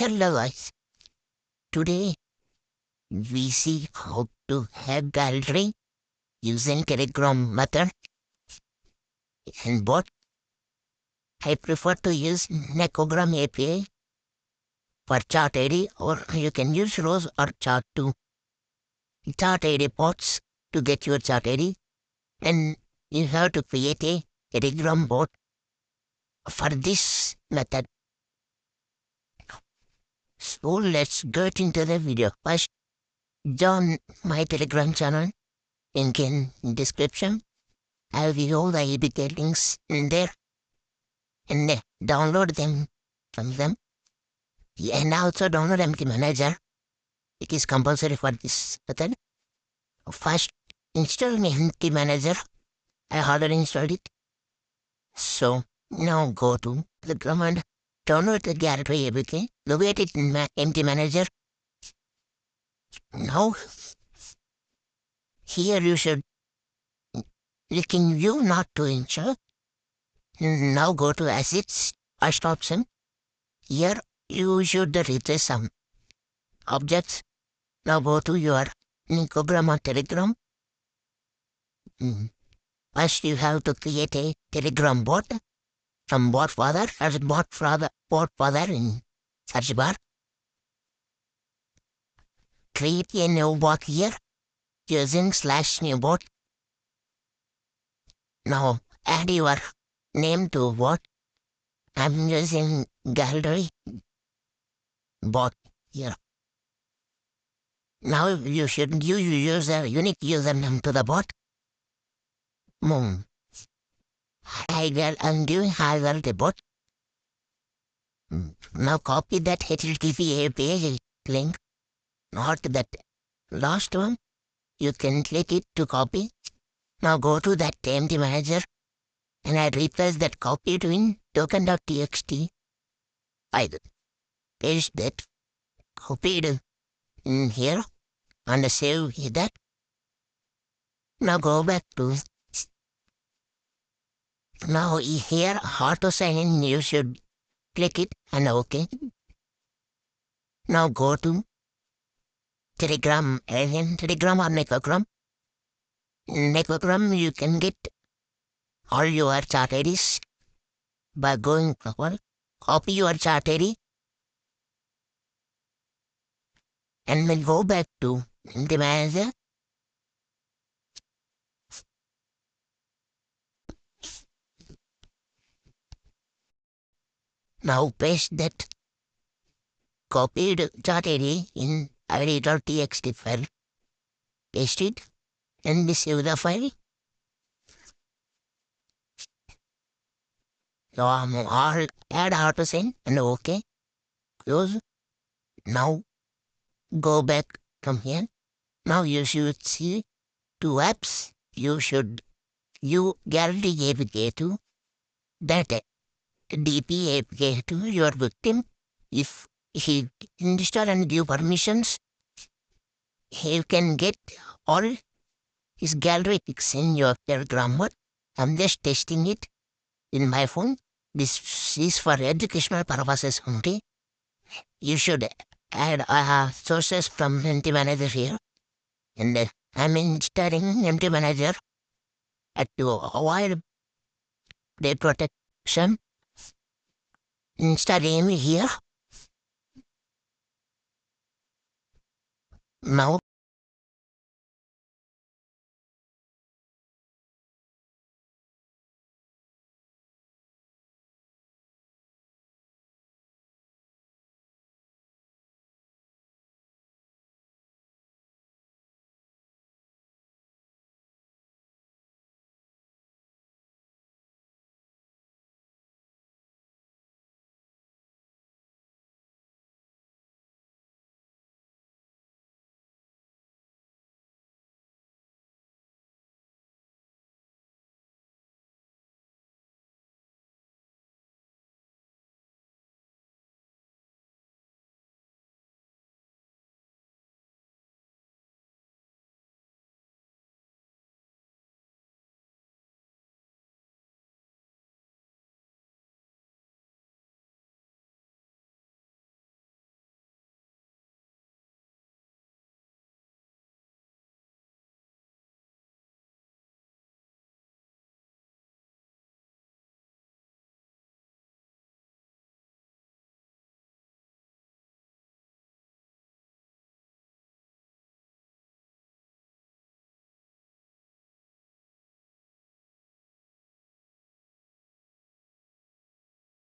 Hello guys, today we see how to hack gallary using Telegram method and bot. I prefer to use Necogram API for chart ID, or you can use rows or chart to chart ID bots to get your chart ID, and you have to create a Telegram bot for this method. So let's get into the video. First, join my Telegram channel, link in description. I'll give all the APK links in there and download them from them. And also download MT Manager. It is compulsory for this method. First, install MT Manager. I already installed it. So now go to the command, download the gallary APK, locate it in my MT Manager. Now, here you should click in view not to install. Now go to assets, first option. Here you should replace some objects. Now go to your Necogram or Telegram. First you have to create a Telegram bot from bot father as bot father in search bar. Create a new bot here using /new bot. Now add your name to bot. I'm using gallary bot here. Now you should use a unique username to the bot. I'm doing higher the bot. Now copy that HTTP page link, not that last one. You can click it to copy. Now go to that empty manager and I replace that copy to in token.txt. I paste that copied in here and save that. Now go back to now here auto sign in, you should click it and OK. Now go to Telegram and Telegram or Necogram. Necogram you can get all your chart IDs by going forward. Copy your chart ID and then go back to the manager. Now paste that copied chart ID in id.txt file. Paste it and save the file. So I'll add autosend and OK. Close. Now go back from here. Now you should see two apps. You gallary APK to that DP APK to your victim. If he install and give permissions, he can get all his gallery pics in your Telegram bot. I'm just testing it in my phone. This is for educational purposes only. You should add sources from MT Manager here. And I'm installing MT Manager to avoid the protection. Installing here. Now